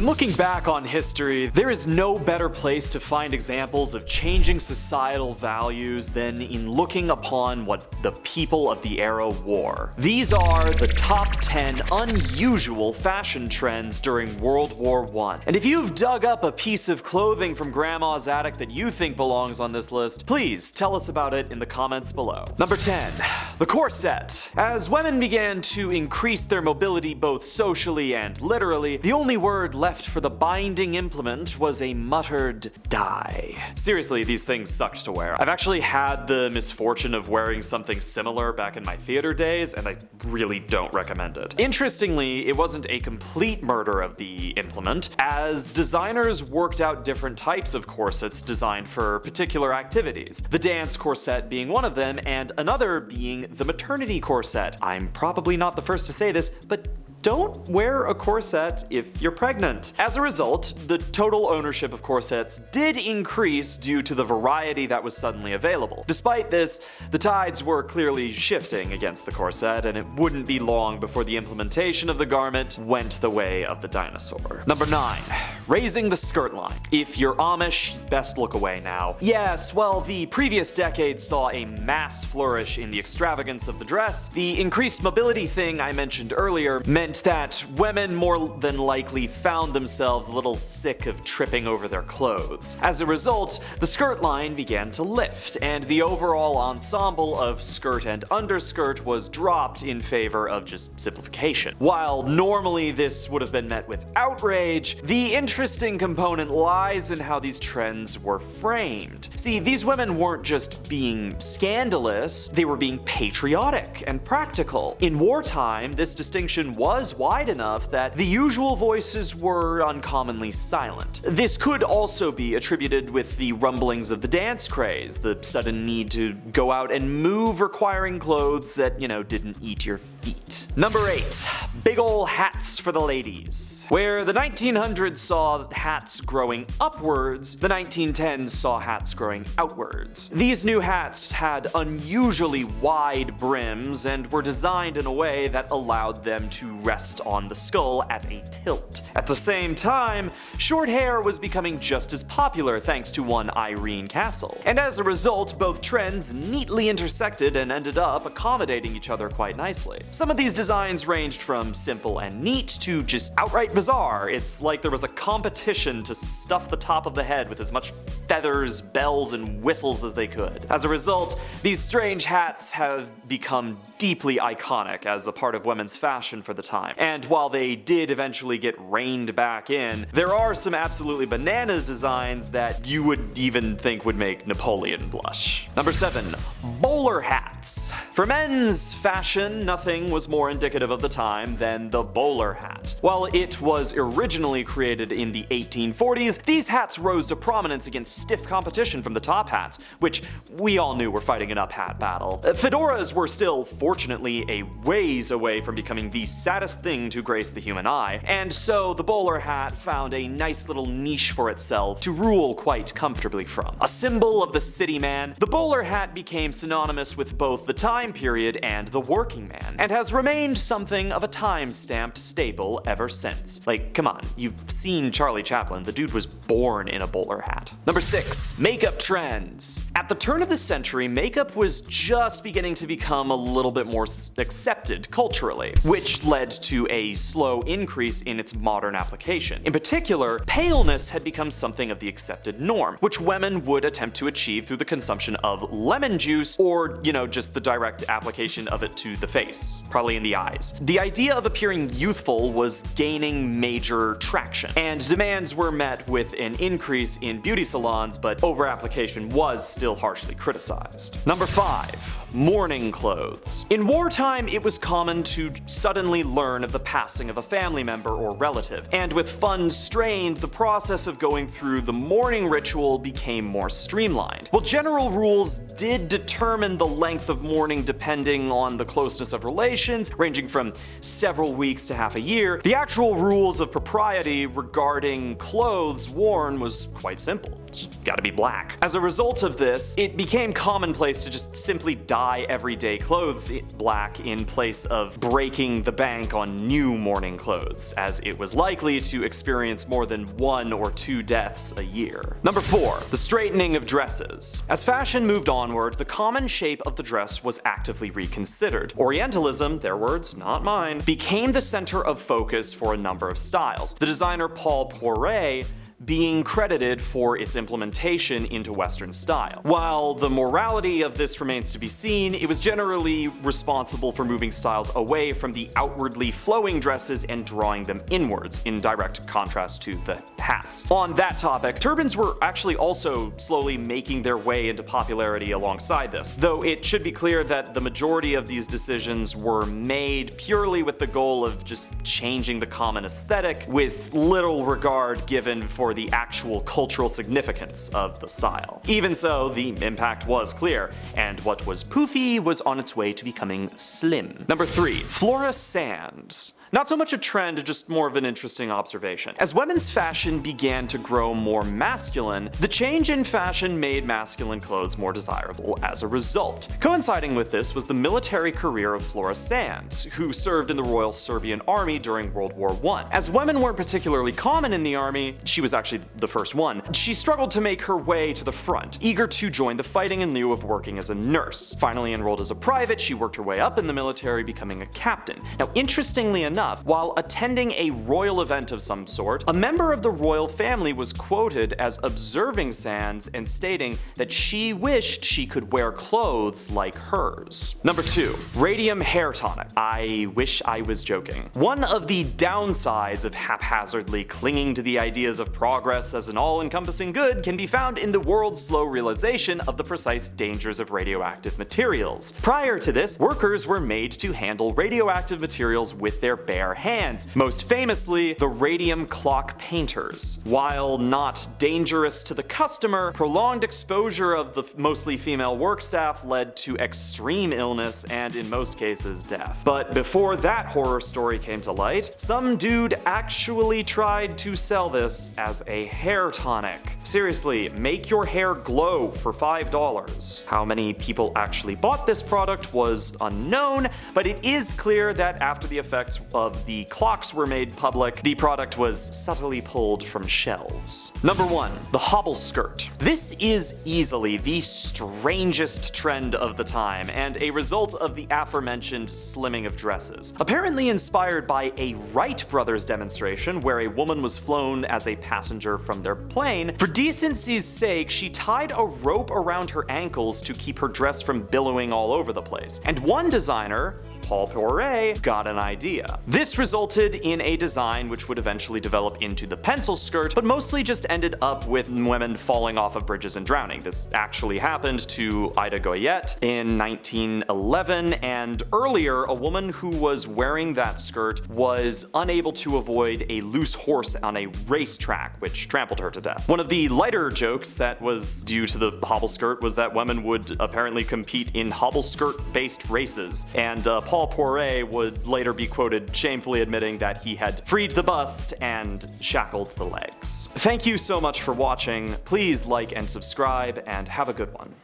When looking back on history, there is no better place to find examples of changing societal values than in looking upon what the people of the era wore. These are the top 10 unusual fashion trends during World War I. And if you've dug up a piece of clothing from Grandma's attic that you think belongs on this list, please tell us about it in the comments below. Number 10. The corset. As women began to increase their mobility both socially and literally, the only word left for the binding implement was a muttered die. Seriously, these things sucked to wear. I've actually had the misfortune of wearing something similar back in my theater days, and I really don't recommend it. Interestingly, it wasn't a complete murder of the implement, as designers worked out different types of corsets designed for particular activities, the dance corset being one of them, and another being the maternity corset. I'm probably not the first to say this, but don't wear a corset if you're pregnant. As a result, the total ownership of corsets did increase due to the variety that was suddenly available. Despite this, the tides were clearly shifting against the corset, and it wouldn't be long before the implementation of the garment went the way of the dinosaur. Number 9. Raising the skirt line. If you're Amish, best look away now. Yes, well, the previous decade saw a mass flourish in the extravagance of the dress. The increased mobility thing I mentioned earlier meant that women more than likely found themselves a little sick of tripping over their clothes. As a result, the skirt line began to lift, and the overall ensemble of skirt and underskirt was dropped in favor of just simplification. While normally this would have been met with outrage, the interesting component lies in how these trends were framed. See, these women weren't just being scandalous, they were being patriotic and practical. In wartime, this distinction was wide enough that the usual voices were uncommonly silent. This could also be attributed with the rumblings of the dance craze, the sudden need to go out and move requiring clothes that, didn't eat your feet. Number 8. Big ol' hats for the ladies. Where the 1900s saw hats growing upwards, the 1910s saw hats growing outwards. These new hats had unusually wide brims and were designed in a way that allowed them to rest on the skull at a tilt. At the same time, short hair was becoming just as popular thanks to one Irene Castle. And as a result, both trends neatly intersected and ended up accommodating each other quite nicely. Some of these designs ranged from simple and neat to just outright bizarre. It's like there was a competition to stuff the top of the head with as much feathers, bells, and whistles as they could. As a result, these strange hats have become deeply iconic as a part of women's fashion for the time. And while they did eventually get reined back in, there are some absolutely bananas designs that you would even think would make Napoleon blush. Number 7. Bowler hats. For men's fashion, nothing was more indicative of the time than the bowler hat. While it was originally created in the 1840s, these hats rose to prominence against stiff competition from the top hats, which we all knew were fighting an up hat battle. Fedoras were still fortunately a ways away from becoming the saddest thing to grace the human eye, and so the bowler hat found a nice little niche for itself to rule quite comfortably from. A symbol of the city man, the bowler hat became synonymous with both the time period and the working man, and has remained something of a time-stamped staple ever since. Like, come on, you've seen Charlie Chaplin, the dude was born in a bowler hat. Number 6. Makeup trends. At the turn of the century, makeup was just beginning to become a little bit more accepted culturally, which led to a slow increase in its modern application. In particular, paleness had become something of the accepted norm, which women would attempt to achieve through the consumption of lemon juice or, just the direct application of it to the face, probably in the eyes. The idea of appearing youthful was gaining major traction, and demands were met with an increase in beauty salons, but over-application was still harshly criticized. Number 5. Mourning clothes. In wartime, it was common to suddenly learn of the passing of a family member or relative, and with funds strained, the process of going through the mourning ritual became more streamlined. While general rules did determine the length of mourning depending on the closeness of relations, ranging from several weeks to half a year, the actual rules of propriety regarding clothes worn was quite simple. It's gotta be black. As a result of this, it became commonplace to just simply dye everyday clothes black in place of breaking the bank on new mourning clothes, as it was likely to experience more than 1 or 2 deaths a year. Number 4. The straightening of dresses. As fashion moved onward, the common shape of the dress was actively reconsidered. Orientalism, their words, not mine, became the center of focus for a number of styles. The designer Paul Poiret being credited for its implementation into Western style. While the morality of this remains to be seen, it was generally responsible for moving styles away from the outwardly flowing dresses and drawing them inwards, in direct contrast to the hats. On that topic, turbans were actually also slowly making their way into popularity alongside this, though it should be clear that the majority of these decisions were made purely with the goal of just changing the common aesthetic, with little regard given for the actual cultural significance of the style. Even so, the impact was clear, and what was poofy was on its way to becoming slim. Number 3. Flora Sandes. Not so much a trend, just more of an interesting observation. As women's fashion began to grow more masculine, the change in fashion made masculine clothes more desirable as a result. Coinciding with this was the military career of Flora Sandes, who served in the Royal Serbian Army during World War I. As women weren't particularly common in the army, she was actually the first one, she struggled to make her way to the front, eager to join the fighting in lieu of working as a nurse. Finally enrolled as a private, she worked her way up in the military, becoming a captain. Now, interestingly enough, while attending a royal event of some sort, a member of the royal family was quoted as observing Sandes and stating that she wished she could wear clothes like hers. Number 2. Radium hair tonic. I wish I was joking. One of the downsides of haphazardly clinging to the ideas of progress as an all-encompassing good can be found in the world's slow realization of the precise dangers of radioactive materials. Prior to this, workers were made to handle radioactive materials with their bare hands, most famously the radium clock painters. While not dangerous to the customer, prolonged exposure of the mostly female work staff led to extreme illness and, in most cases, death. But before that horror story came to light, some dude actually tried to sell this as a hair tonic. Seriously, make your hair glow for $5. How many people actually bought this product was unknown, but it is clear that after the effects of the clocks were made public, the product was subtly pulled from shelves. Number 1. The Hobble Skirt. This is easily the strangest trend of the time, and a result of the aforementioned slimming of dresses. Apparently inspired by a Wright brothers demonstration where a woman was flown as a passenger from their plane, for decency's sake, she tied a rope around her ankles to keep her dress from billowing all over the place. And one designer, Paul Poiret, got an idea. This resulted in a design which would eventually develop into the pencil skirt, but mostly just ended up with women falling off of bridges and drowning. This actually happened to Ida Goyette in 1911, and earlier, a woman who was wearing that skirt was unable to avoid a loose horse on a racetrack, which trampled her to death. One of the lighter jokes that was due to the hobble skirt was that women would apparently compete in hobble skirt-based races, and Paul Poiret would later be quoted shamefully admitting that he had freed the bust and shackled the legs. Thank you so much for watching. Please like and subscribe, and have a good one.